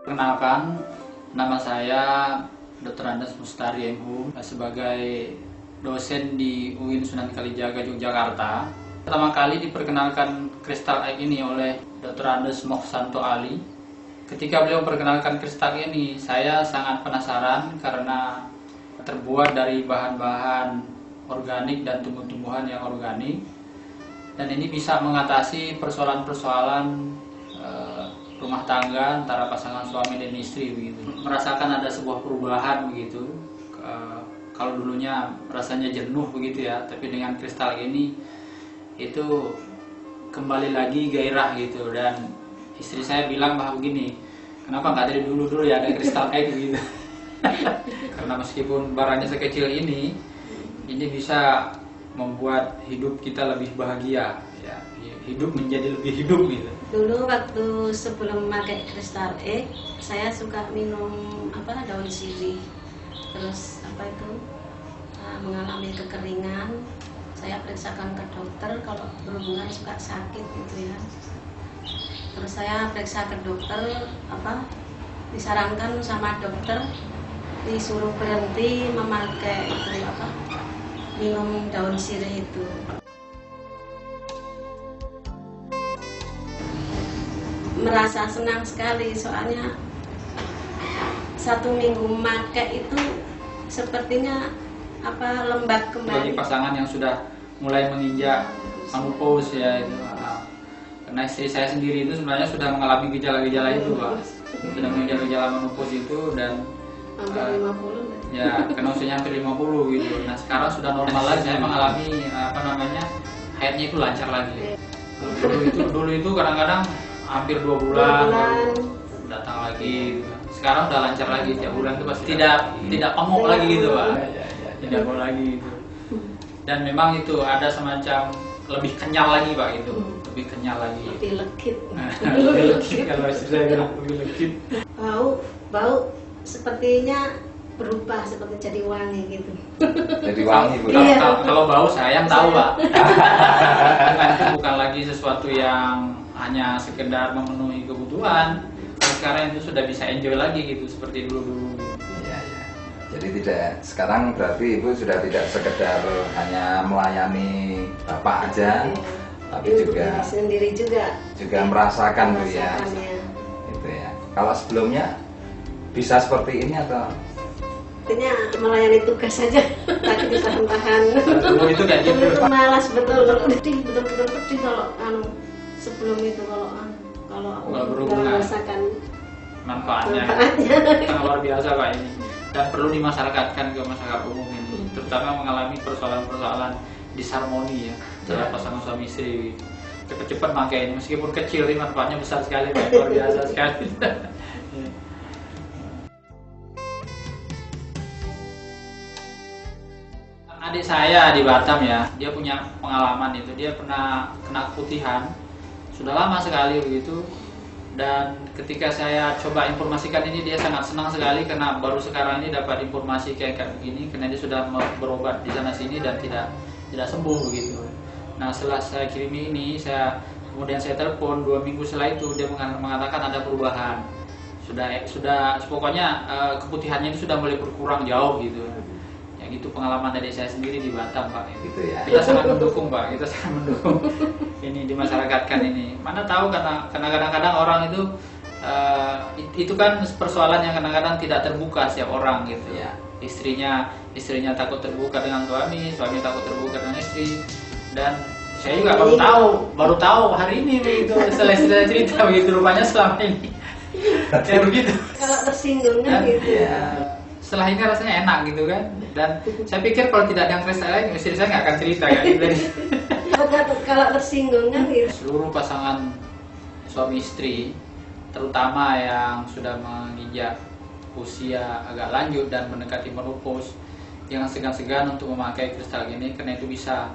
Perkenalkan, nama saya Dr. Andes Mustari MHum sebagai dosen di UIN Sunan Kalijaga, Yogyakarta. Pertama kali diperkenalkan kristal egg ini oleh Dr. Andes Mohsanto Ali. Ketika beliau memperkenalkan kristal ini, saya sangat penasaran karena terbuat dari bahan-bahan organik dan tumbuh-tumbuhan yang organik. Dan ini bisa mengatasi persoalan-persoalan rumah tangga antara pasangan suami dan istri begitu. Merasakan ada sebuah perubahan begitu. Kalau dulunya rasanya jenuh begitu ya, tapi dengan kristal ini itu kembali lagi gairah gitu. Dan istri saya bilang bahwa begini, kenapa nggak dari dulu ya ada kristal egg gitu. Karena meskipun barangnya sekecil ini bisa membuat hidup kita lebih bahagia ya, hidup menjadi lebih hidup gitu. Dulu waktu sebelum pakai kristal egg, saya suka minum daun sirih. Terus mengalami kekeringan. Saya periksakan ke dokter kalau berhubungan suka sakit gitu ya. Terus saya periksa ke dokter, disarankan sama dokter disuruh berhenti memakai minum daun sirih itu. Merasa senang sekali soalnya 1 minggu memakai itu sepertinya lembab kembali. Bagi pasangan yang sudah mulai menginjak menopause ya itu, karena istri saya sendiri itu sebenarnya sudah mengalami gejala-gejala itu Pak, sudah menginjak gejala menopause itu dan hampir 50 ya karena usianya hampir 50 gitu. Nah sekarang sudah normal lagi, saya mengalami haidnya itu lancar lagi. Dulu itu kadang-kadang hampir 2 bulan baru datang lagi. Sekarang udah lancar lagi, tiap bulan itu pasti tidak pamuk lagi gitu Pak. Tidak pamuk lagi gitu. Dan memang itu ada semacam lebih kenyal lagi Pak itu, lebih kenyal lagi. Lebih legit. Lebih legit kalau saya bilang lebih legit. Bau sepertinya berubah seperti jadi wangi gitu. Jadi wangi Bu. Iya. Kalau bau saya yang tahu Pak. Itu bukan lagi sesuatu yang hanya sekedar memenuhi kebutuhan. Sekarang itu sudah bisa enjoy lagi gitu seperti dulu. Iya. Jadi sekarang berarti Ibu sudah tidak sekedar hanya melayani Bapak aja, tapi juga sendiri juga merasakan Bu ya. Itu ya. Kalau sebelumnya bisa seperti ini atau artinya melayani tugas saja, tapi ditahan-tahan. Dulu itu kayak gitu. Dulu itu malas betul-betul pedih kalau sebelum itu kalau berhubungan merasakan manfaatnya. Sangat luar biasa Pak ini, dan perlu dimasyarakatkan ke masyarakat umum ini, terutama mengalami persoalan-persoalan disharmoni ya antara pasangan suami istri. Cepat-cepat pakai ini, meskipun kecil ini manfaatnya besar sekali Pak, luar biasa sekali. Adik saya di Batam ya, dia punya pengalaman itu, dia pernah kena keputihan, sudah lama sekali begitu. Dan ketika saya coba informasikan ini, dia sangat senang sekali karena baru sekarang ini dapat informasi kayak begini, karena dia sudah berobat di sana sini dan tidak sembuh begitu. Nah setelah saya kirimi ini, kemudian saya telepon 2 minggu setelah itu, dia mengatakan ada perubahan, sudah pokoknya keputihannya itu sudah mulai berkurang jauh gitu. Gitu pengalaman dari saya sendiri di Batam Pak. gitu ya. Kita sangat mendukung Pak, kita sangat mendukung ini dimasyarakatkan ini. Mana tahu karena kadang-kadang orang itu kan persoalan yang kadang-kadang tidak terbuka setiap orang gitu ya. Istrinya takut terbuka dengan suami takut terbuka dengan istri. Dan saya juga baru tahu hari ini begitu, setelah cerita begitu, rupanya selama ini kayak begitu. Kalau tersinggung kan gitu Ya. Setelah ini rasanya enak gitu kan, dan saya pikir kalau tidak ada yang kristal lain, istri saya nggak akan cerita ya. Kalau tersinggung kan gitu. Seluruh pasangan suami istri, terutama yang sudah menginjak usia agak lanjut dan mendekati menopause, jangan segan-segan untuk memakai kristal ini, karena itu bisa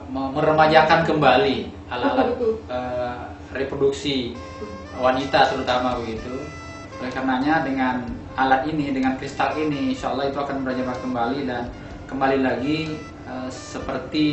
meremajakan kembali alat-alat reproduksi wanita terutama begitu. Oleh karenanya dengan alat ini, dengan kristal ini, insya Allah itu akan berjalan kembali dan kembali lagi seperti